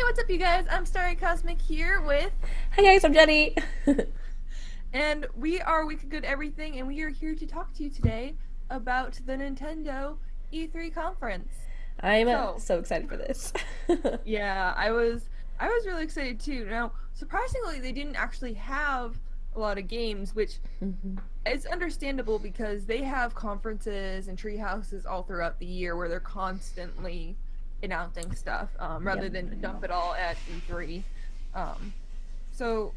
what's up, you guys? I'm Starrykosmik here with, Hi guys, I'm Jenny. and we are We Could Good Everything, and we are here to talk to you today about the Nintendo E3 conference. I'm So, so excited for this. yeah, I was really excited too. Now, surprisingly, they didn't actually have a lot of games, which Mhm. is understandable because they have conferences and tree houses all throughout the year where they're constantly announcing stuff, Yep. rather than dump it all at E3. Um, so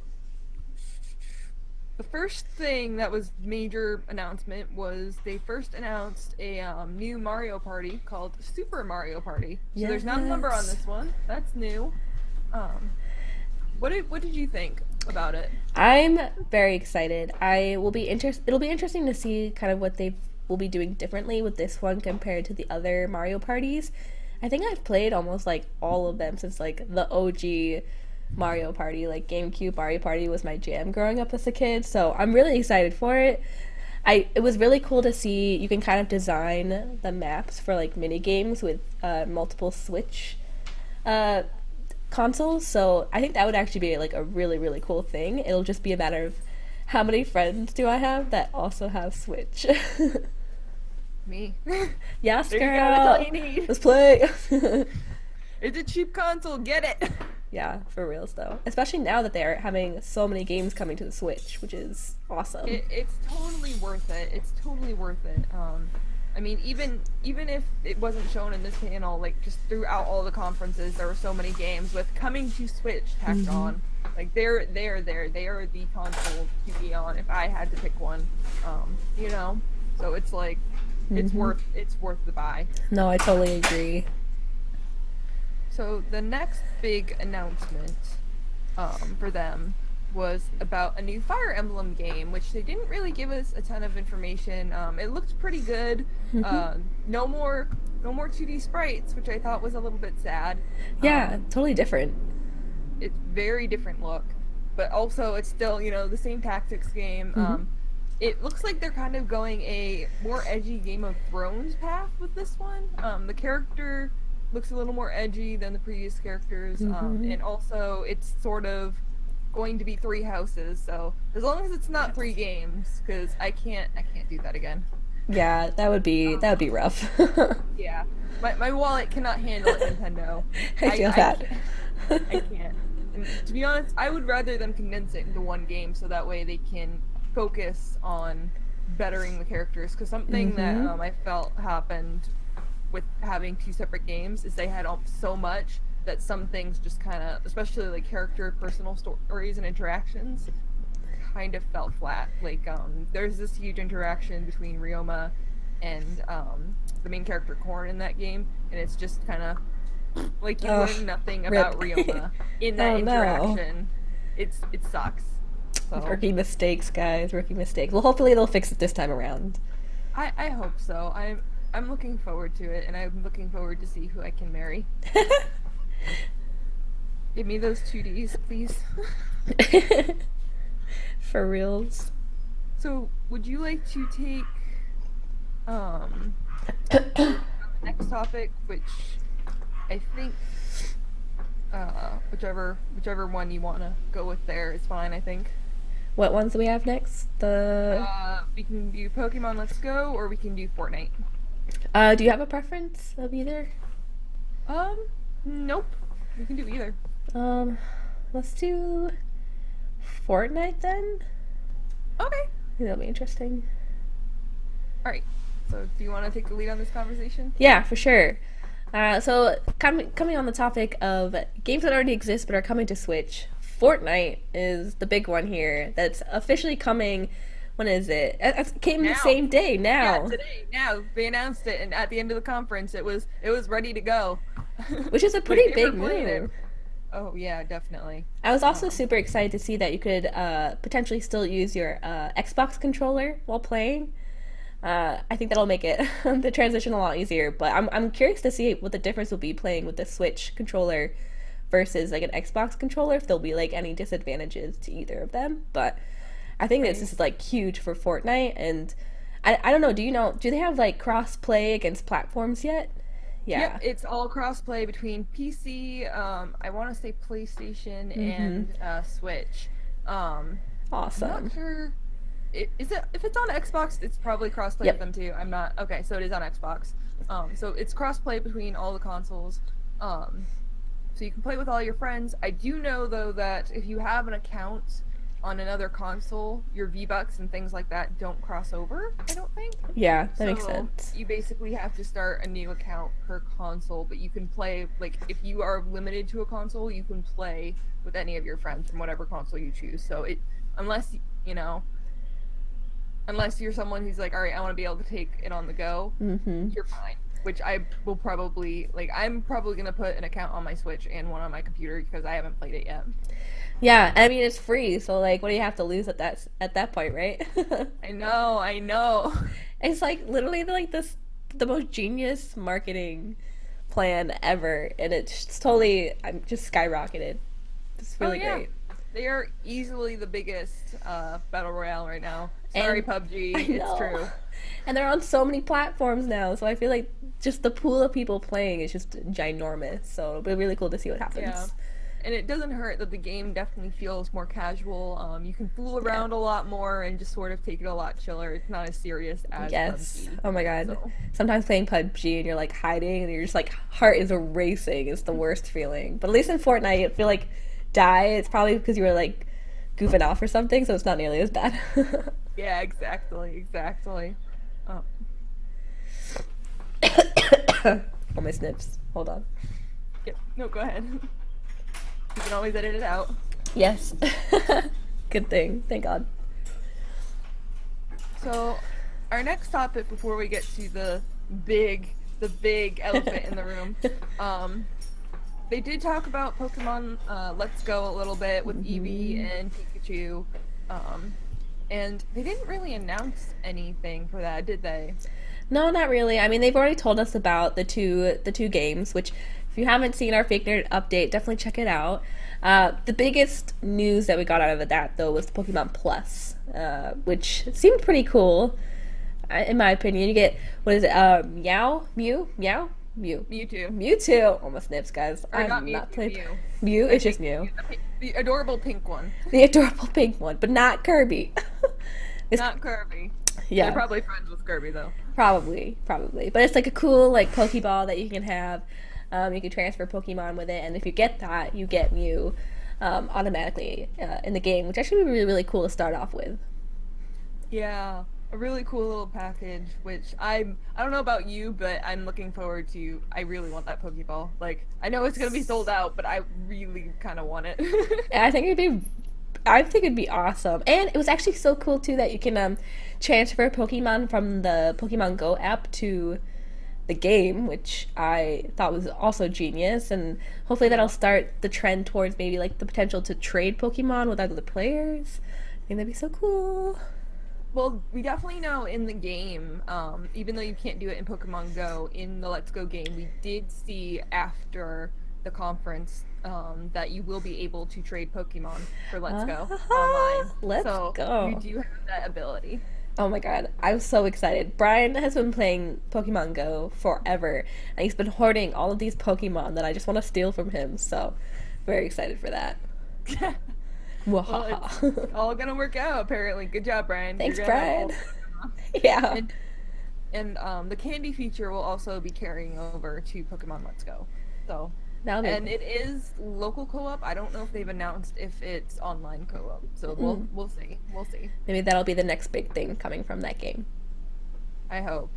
the first thing that was major announcement was they first announced a new Mario Party called Super Mario Party. So there's not a number on Yes. this one. That's new. Um, what did you think about it? I'm very excited. I will be It'll be interesting to see kind of what they will be doing differently with this one compared to the other Mario parties. I think I've played almost like all of them since like the OG Mario Party, like GameCube Mario Party was my jam growing up as a kid. So I'm really excited for it. It was really cool to see you can kind of design the maps for like mini games with multiple Switch uh, consoles. So I think that would actually be like a really cool thing. It'll just be a matter of how many friends do I have that also have Switch. Me. Yes, There you go. That's all girl. you need. Let's play. It's a cheap console. Get it. Yeah, for reals though. Especially now that they're having so many games coming to the Switch, which is awesome. It's totally worth it. It's totally worth it. I mean, even if it wasn't shown in this panel, like just throughout all the conferences, there were so many games with coming to Switch tacked Mm-hmm. on. Like they're there. They are the console to be on if I had to pick one. You know, so it's like Mm-hmm. it's worth the buy. No, I totally agree. So the next big announcement for them was about a new Fire Emblem game, which they didn't really give us a ton of information. It looked pretty good. Mm-hmm. Uh, no more 2D sprites, which I thought was a little bit sad. Yeah, Um, totally different. it's very different look, but also it's still, the same tactics game. Mm-hmm. It looks like they're kind of going a more edgy Game of Thrones path with this one. The character looks a little more edgy than the previous characters, Mm-hmm. and also it's sort of going to be three houses. So as long as it's not three Yes. games, because I can't do that again. Yeah, that would be rough. Yeah, my wallet cannot handle it, Nintendo. I feel I that. can't. I can't. And to be honest, I would rather them condense it into one game so that way they can focus on bettering the characters. Because something that Mm-hmm. I felt happened with having two separate games is they had so much that some things just kind of, especially like character personal stories and interactions, kind of fell flat. Like there's this huge interaction between Ryoma and the main character Korn in that game, and it's just kind of like you Ugh, learn nothing rip. about Ryoma in that Oh no. interaction. It sucks. So Rookie mistakes, guys. Rookie mistakes. Well, hopefully they'll fix it this time around. I hope so. I'm looking forward to it, and I'm looking forward to see who I can marry. Give me those 2Ds, please. For reals. So, would you like to take um the next topic, which I think whichever one you want to go with there is fine, I think. What ones do we have next? The We can do Pokemon Let's Go, or we can do Fortnite. do you have a preference of either? Um, nope. We can do either. Um, let's do Fortnite then. Okay. I think that'll be interesting. All right. So, do you want to take the lead on this conversation? Yeah, for sure. Coming on the topic of games that already exist but are coming to Switch, Fortnite is the big one here. That's officially coming. When is it? It came the Now. same day. Yeah, Now, today. Now they announced it, and at the end of the conference, it was ready to go. which is a Like pretty they were big playing it. move. Oh yeah, definitely. I was also Um, super excited to see that you could potentially still use your Xbox controller while playing. I think that'll make it the transition a lot easier. But I'm curious to see what the difference will be playing with the Switch controller versus like an Xbox controller. If there'll be like any disadvantages to either of them. But I think this right. is like huge for Fortnite. And I don't know. Do you know? Do they have like cross play against platforms yet? Yeah. Yep, it's all crossplay between PC, I want to say PlayStation and Switch. I'm not Awesome. sure. Is it if it's on Xbox, it's probably crossplay with Yep. them too. I'm not okay, so it is on Xbox. So it's crossplay between all the consoles. So you can play with all your friends. I do know though that if you have an account on another console, your V-Bucks and things like that don't cross over, I don't think. Yeah, that makes So sense. you basically have to start a new account per console, but you can play, like, if you are limited to a console, you can play with any of your friends from whatever console you choose. So unless, you know, unless you're someone who's like, all right, I want to be able to take it on the go, you're fine. Which I will probably, like, I'm probably going to put an account on my Switch and one on my computer because I haven't played it yet. Yeah, I mean it's free, so like, what do you have to lose at that point, right? I know. It's like literally like the most genius marketing plan ever, and it's totally I'm just skyrocketed. It's really yeah. great. They are easily the biggest battle royale right now. Sorry, And PUBG, I it's know. true. And they're on so many platforms now, so I feel like just the pool of people playing is just ginormous. So it'll be really cool to see what happens. Yeah. And it doesn't hurt that the game definitely feels more casual. You can fool around a lot more and just sort of take it a lot chiller. It's not as serious as Yes. PUBG. Oh my god. So. Sometimes playing PUBG and you're like hiding and you're just like heart is racing. It's the worst feeling. But at least in Fortnite, you feel like die. It's probably because you were like goofing off or something, so it's not nearly as bad. Yeah, exactly. Oh. Oh, my snips. Hold on. Yeah, no, go ahead. You can always edit it out. Yes. Good thing. Thank God. So, our next topic before we get to the big elephant in the room, they did talk about Pokemon Let's Go a little bit with Eevee and Pikachu, and they didn't really announce anything for that, did they? No, not really. I mean, they've already told us about the two games, which if you haven't seen our Fake Nerd update, definitely check it out. The biggest news that we got out of that, though, was the Pokemon Plus, which seemed pretty cool, in my opinion. You get, what is it, Mewtwo. Mewtwo. Almost nips, guys. Or I've not not Mewtwo, played Mew. Mew. It's just Mew. The adorable pink one. The adorable pink one, but not Kirby. Not Kirby. Yeah. They're probably friends with Kirby, though. Probably. But it's like a cool like Pokeball that you can have. You can transfer Pokemon with it, and if you get that, you get Mew automatically in the game, which actually would be really, really cool to start off with. Yeah, a really cool little package, which I don't know about you, but I'm looking forward to. I really want that Pokeball. Like, I know it's gonna be sold out, but I really kind of want it. And I think it'd be awesome. And it was actually so cool too that you can transfer Pokemon from the Pokemon Go app to the game, which I thought was also genius, and hopefully that'll start the trend towards maybe like the potential to trade Pokemon with other players. I think that'd be so cool. Well, we definitely know in the game, even though you can't do it in Pokemon Go, in the Let's Go game, we did see after the conference that you will be able to trade Pokemon for Let's Go online. Let's go. You do have that ability. Oh my god, I'm so excited. Brian has been playing Pokemon Go forever, and he's been hoarding all of these Pokemon that I just want to steal from him, so very excited for that. Well, it's all gonna work out, apparently. Good job, Brian. Thanks, You're gonna have Brian. all the Pokemon. Yeah. And the candy feature will also be carrying over to Pokemon Let's Go. So, That'll be and it is local co-op. I don't know if they've announced if it's online co-op. So we'll see. We'll see. maybe that'll be the next big thing coming from that game. I hope.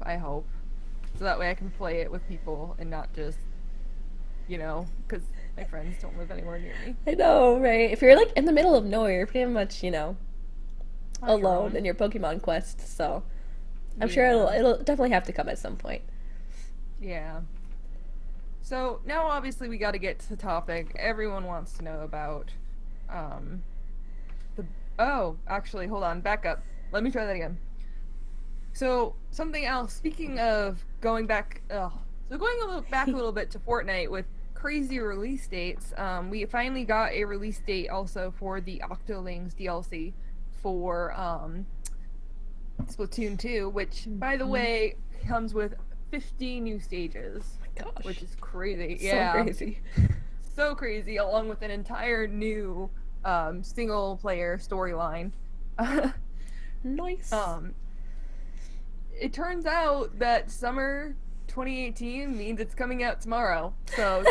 So that way I can play it with people and not just, because my friends don't live anywhere near me. I know, right? If you're like in the middle of nowhere, you're pretty much, On your alone own. in your Pokemon quest, so I'm sure it'll definitely have to come at some point. Yeah. So now obviously we got to get to the topic everyone wants to know about. Actually, hold on, back up. Let me try that again. So something else. Speaking of going back, going back a little bit to Fortnite with crazy release dates. We finally got a release date also for the Octolings DLC for Splatoon 2, which, by the way, comes with 50 new stages. gosh. which is crazy. So Yeah, crazy. so crazy, along with an entire new single player storyline. Nice. It turns out that summer 2018 means it's coming out tomorrow. So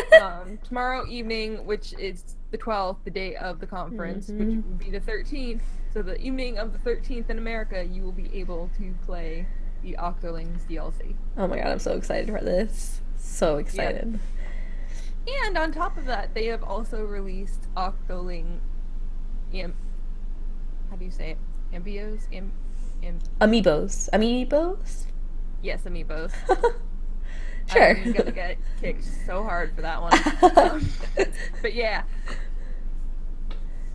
tomorrow evening, which is the 12th, the day of the conference, which would be the 13th. So the evening of the 13th in America, you will be able to play the Octolings DLC. Oh my god, I'm so excited for this. So excited. Yep. And on top of that, they have also released Octoling how do you say it? Ambios? Amiibos. Amiibos? Yes, amiibos. Sure. I'm gonna get kicked so hard for that one. But yeah.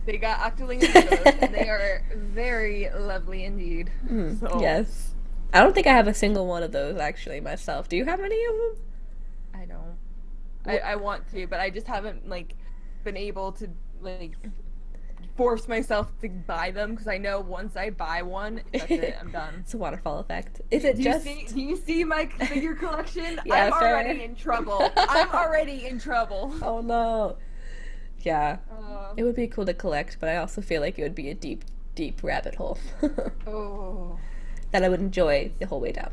They got Octoling amiibos, and they are very lovely indeed. So, yes. I don't think I have a single one of those, actually, myself. Do you have any of them? I don't. I want to, but I just haven't, like, been able to, like, force myself to buy them, because I know once I buy one, that's it, I'm done. It's a waterfall effect. Is it Do you see my figure collection? Yeah, I'm already in trouble. I'm already in trouble. Oh no. Yeah. It would be cool to collect, but I also feel like it would be a deep, deep rabbit hole. Oh. That I would enjoy the whole way down.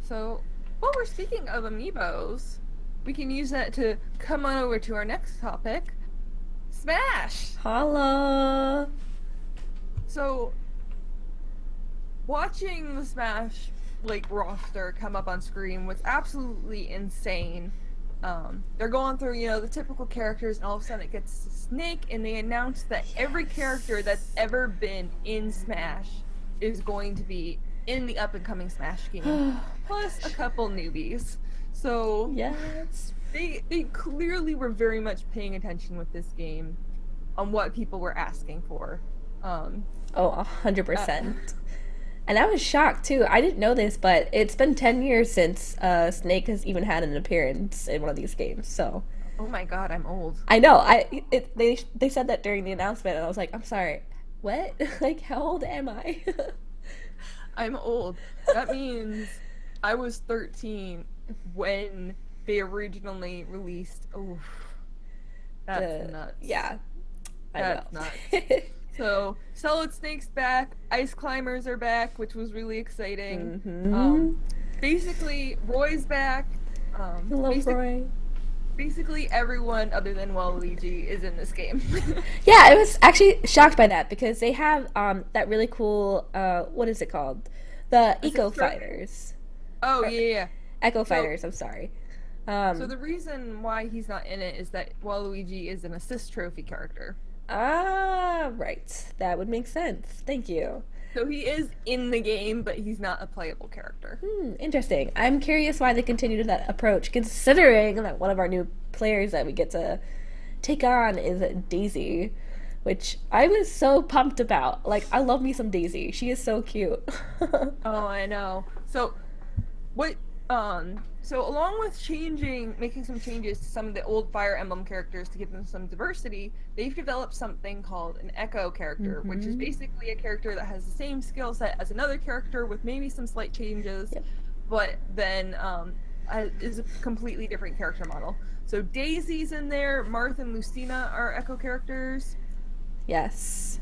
So, while we're speaking of amiibos, we can use that to come on over to our next topic. Smash! Holla! So, watching the Smash, like, roster come up on screen was absolutely insane. They're going through, you know, the typical characters, and all of a sudden it gets to Snake, and they announce that every character that's ever been in Smash is going to be in the up-and-coming Smash game, plus a couple newbies. So, yes. They clearly were very much paying attention with this game on what people were asking for. 100%. And I was shocked too. I didn't know this, but it's been 10 years since Snake has even had an appearance in one of these games. So. Oh my god, I'm old. I know. They said that during the announcement, and I was like, I'm sorry. What? Like, how old am I? I'm old. That means I was 13 when they originally released. Oh, that's nuts. Yeah, that's nuts. So, Solid Snake's back. Ice Climbers are back, which was really exciting. Basically, Roy's back. I love Roy. Basically, everyone other than Waluigi is in this game. Yeah, I was actually shocked by that because they have that really cool. What is it called? The Eco Fighters. Oh yeah. Echo Fighters. I'm sorry. So the reason why he's not in it is that Waluigi is an assist trophy character. Ah, right. That would make sense. Thank you. So he is in the game, but he's not a playable character. Interesting. I'm curious why they continued that approach, considering that one of our new players that we get to take on is Daisy, which I was so pumped about. Like, I love me some Daisy. She is so cute. Oh, I know. So, so along with making some changes to some of the old Fire Emblem characters to give them some diversity, they've developed something called an Echo character, which is basically a character that has the same skill set as another character with maybe some slight changes, but then is a completely different character model. So Daisy's in there, Marth and Lucina are Echo characters. Yes.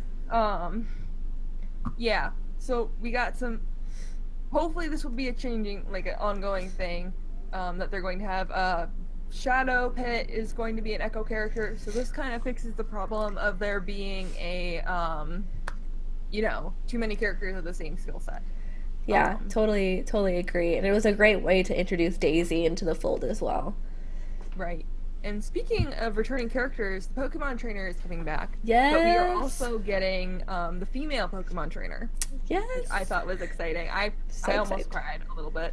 Yeah, so we got some. Hopefully this will be an ongoing thing that they're going to have. Shadow Pit is going to be an Echo character, so this kind of fixes the problem of there being too many characters with the same skill set. Yeah, totally agree. And it was a great way to introduce Daisy into the fold as well. Right. And speaking of returning characters, the Pokemon trainer is coming back. Yes. But we are also getting the female Pokemon trainer. Yes. Which I thought was exciting. I almost cried a little bit.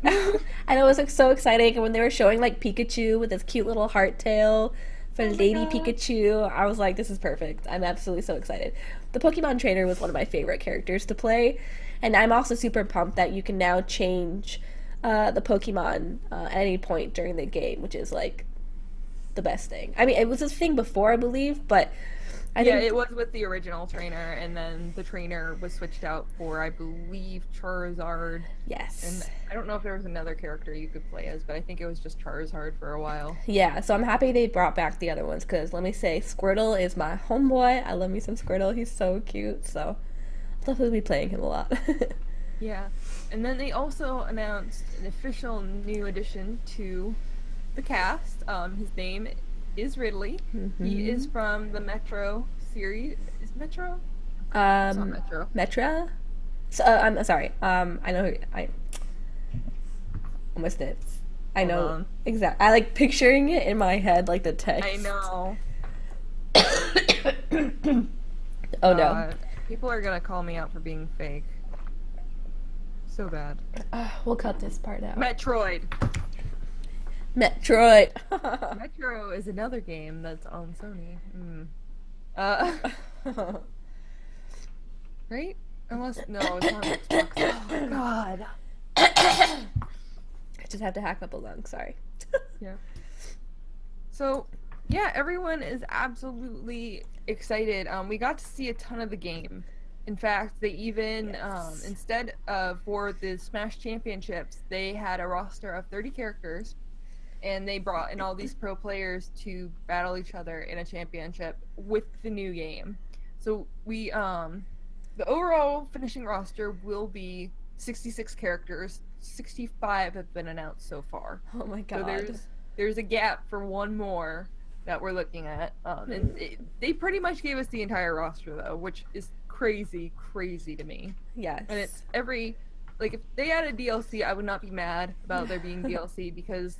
And it was so exciting. And when they were showing Pikachu with his cute little heart tail for Lady Pikachu, I was like, this is perfect. I'm absolutely so excited. The Pokemon trainer was one of my favorite characters to play. And I'm also super pumped that you can now change the Pokemon at any point during the game, which is the best thing. I mean, it was a thing before, I believe, but I Yeah, think it was with the original trainer, and then the trainer was switched out for, I believe, Charizard. yes. And I don't know if there was another character you could play as, but I think it was just Charizard for a while. Yeah, so I'm happy they brought back the other ones because let me say, Squirtle is my homeboy. I love me some Squirtle. He's so cute. So I'll definitely be playing him a lot. Yeah. And then they also announced an official new addition to the cast. His name is Ridley. He is from the Metro series. Is Metro? It's not Metro. Metra? So, I'm sorry. I know I almost did. I Hold know on. exactly. I like picturing it in my head, like the text. I know. Oh no. People are gonna call me out for being fake. So bad. We'll cut this part out. Metroid. Metroid. Metro is another game that's on Sony. Right? Unless no, it's on Xbox. Oh God. I just have to hack up a lung. Sorry. Yeah. So, yeah, everyone is absolutely excited. We got to see a ton of the game. In fact, they even instead of for the Smash Championships, they had a roster of 30 characters, and they brought in all these pro players to battle each other in a championship with the new game. So we the overall finishing roster will be 66 characters. 65 have been announced so far. Oh my god. So there's a gap for one more that we're looking at. And they pretty much gave us the entire roster though, which is crazy to me. Yes. And it's like if they added DLC, I would not be mad about there being DLC because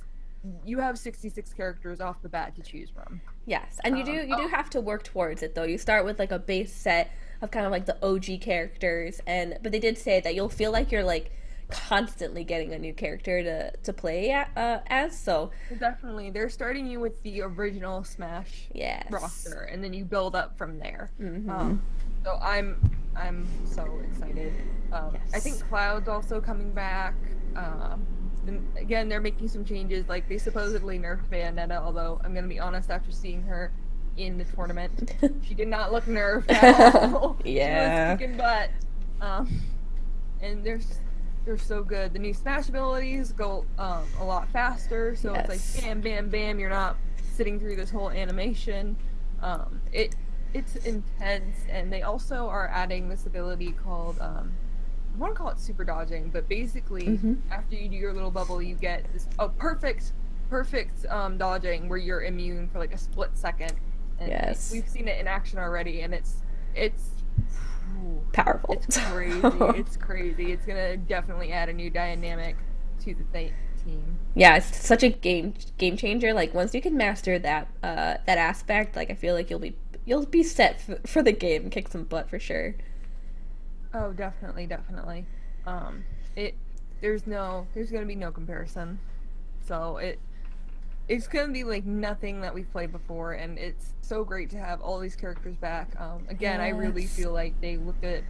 you have 66 characters off the bat to choose from. Yes, and you do have to work towards it though. You start with like a base set of kind of like the OG characters, but they did say that you'll feel like you're like constantly getting a new character to play as. So definitely, they're starting you with the original Smash roster, and then you build up from there. So I'm so excited. I think Cloud's also coming back. And again, they're making some changes. Like they supposedly nerfed Bayonetta, although I'm gonna be honest, after seeing her in the tournament, she did not look nerfed at all. Yeah. She was kicking butt. And they're so good. The new Smash abilities go a lot faster, so it's like bam, bam, bam. You're not sitting through this whole animation. It's intense, and they also are adding this ability called I want to call it super dodging, but basically after you do your little bubble, you get this perfect dodging where you're immune for like a split second. And we've seen it in action already, and it's powerful. It's crazy. It's crazy. It's gonna definitely add a new dynamic to the team. Yeah, it's such a game changer. Like once you can master that aspect, like I feel like you'll be set for the game and kick some butt for sure. Oh, definitely. There's gonna be no comparison. So it's gonna be like nothing that we've played before, and it's so great to have all these characters back. Again, I really feel like they looked at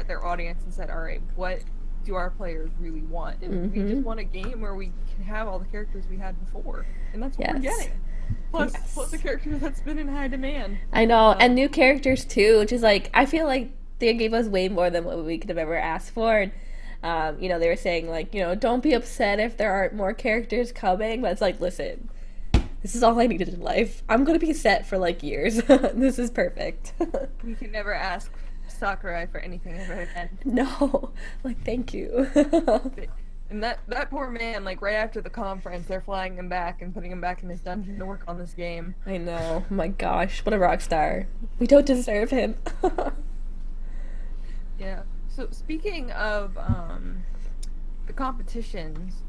their audience and said, all right, what do our players really want? And we just want a game where we can have all the characters we had before, and that's what we're getting. Plus the characters that's been in high demand. I know, and new characters too, which is like I feel like they gave us way more than what we could have ever asked for. And, they were saying like, don't be upset if there aren't more characters coming. But it's like, listen, this is all I needed in life. I'm gonna be set for like years. This is perfect. We can never ask Sakurai for anything ever again. No, like thank you. And that poor man, like right after the conference, they're flying him back and putting him back in his dungeon to work on this game. I know. Oh my gosh, what a rock star. We don't deserve him. Yeah. So speaking of the competitions,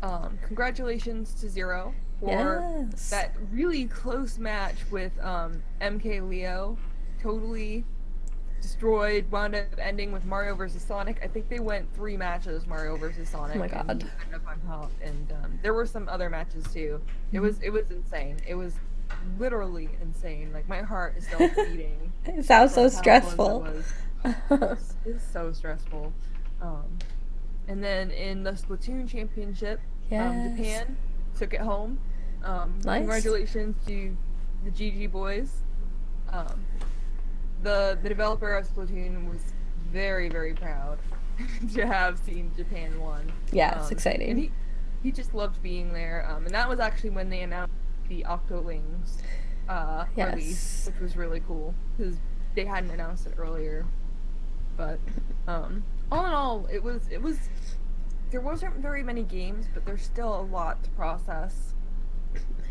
congratulations to Zero for that really close match with MK Leo. Totally destroyed, wound up ending with Mario versus Sonic. I think they went 3 matches, Mario versus Sonic. Oh my god. And he ended up on top, and there were some other matches too. It was insane. It was literally insane. Like my heart is still beating. It sounds so stressful. It's so stressful. And then in the Splatoon Championship, Japan took it home. Nice. Congratulations to the GG boys. Um, the developer of Splatoon was very, very proud to have seen Japan won. Yeah, it's And exciting. he just loved being there. And that was actually when they announced the Octolings release, Yes. which was really cool because they hadn't announced it earlier. But all in all, it was there wasn't very many games, but there's still a lot to process.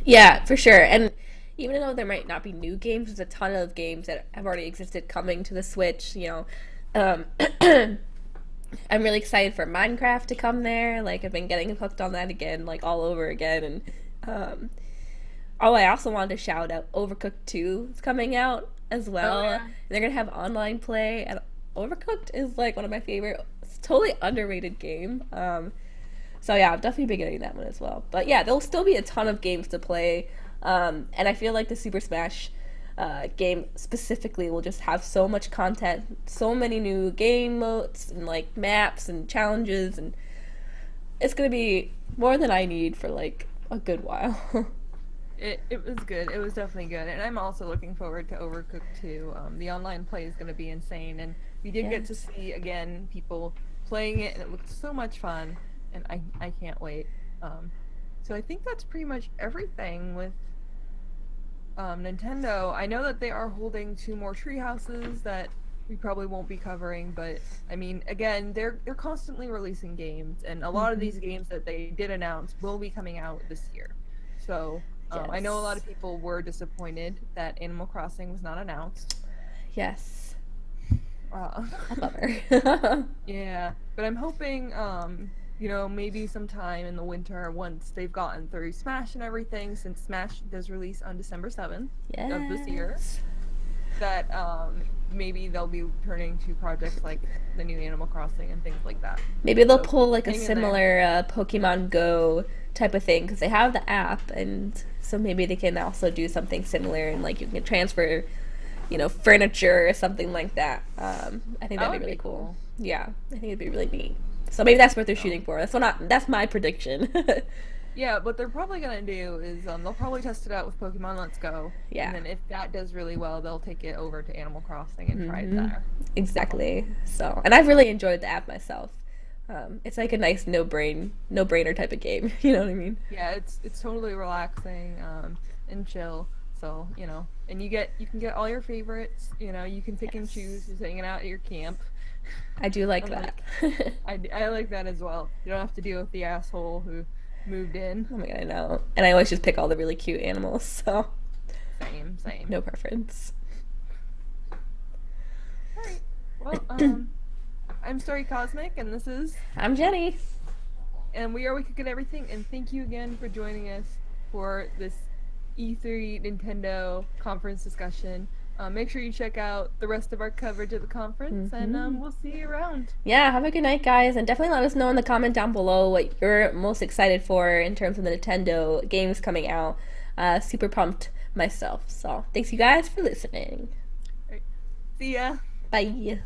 Yeah, for sure. And even though there might not be new games, there's a ton of games that have already existed coming to the Switch. Um, I'm really excited for Minecraft to come there. Like I've been getting hooked on that again, like all over again. And um, oh, I also wanted to shout out Overcooked 2 is coming out as Oh well. yeah. They're gonna have online play, and Overcooked is like one of my favorite. It's a totally underrated game. So yeah, I've definitely been getting that one as well. But yeah, there'll still be a ton of games to play, and I feel like the Super Smash game specifically will just have so much content, so many new game modes and like maps and challenges, and it's gonna be more than I need for like a good while. It was good. It was definitely good, and I'm also looking forward to Overcooked 2. The online play is going to be insane, and we did get to Yes. see again people playing it, and it looked so much fun, and I can't wait. So I think that's pretty much everything with Nintendo. I know that they are holding two more tree houses that we probably won't be covering, but I mean, again, they're constantly releasing games, and a lot of Hmm. these games that they did announce will be coming out this year. So I know a lot Yes. of people were disappointed that Animal Crossing was not announced. Yes. Uh, A bummer. yeah, but I'm hoping, maybe sometime in the winter, once they've gotten through Smash and everything, since Smash does release on December 7th of this year, Yes. that maybe they'll be turning to projects like the new Animal Crossing and things like that. Maybe they'll So pull like a hang in there. similar Pokemon Go type of thing because they have the app, and so maybe they can also do something similar and like you can transfer, furniture or something like that. I think That that'd be would really be cool. cool. Yeah, I think it'd be really neat. So maybe that's what they're So shooting for. That's my prediction. yeah, what they're probably gonna do is they'll probably test it out with Pokemon Let's Go, and Yeah. then if that does really well, they'll take it over to Animal Crossing and try it Hmm. there. So Exactly. So, and I've really enjoyed the app myself. It's like a nice no brainer type of game. You know what I mean? yeah, it's totally relaxing and chill. So and you can get all your favorites. You can pick and choose Yes. who's hanging out at your camp. I do like that. Unlike I like that as well. You don't have to deal with the asshole who moved in. Oh my god, I know. And I always just pick all the really cute animals, so Same, same. no preference. All right. Well, I'm Starrykosmik, and this is I'm Jenny. and we are We Could Get Everything, and thank you again for joining us for this E3 Nintendo conference discussion. Make sure you check out the rest of our coverage of the conference, and Hmm. we'll see you around. Yeah, have a good night, guys, and definitely let us know in the comment down below what you're most excited for in terms of the Nintendo games coming out. Super pumped myself. So, thanks you guys for listening. All right. See ya. Bye.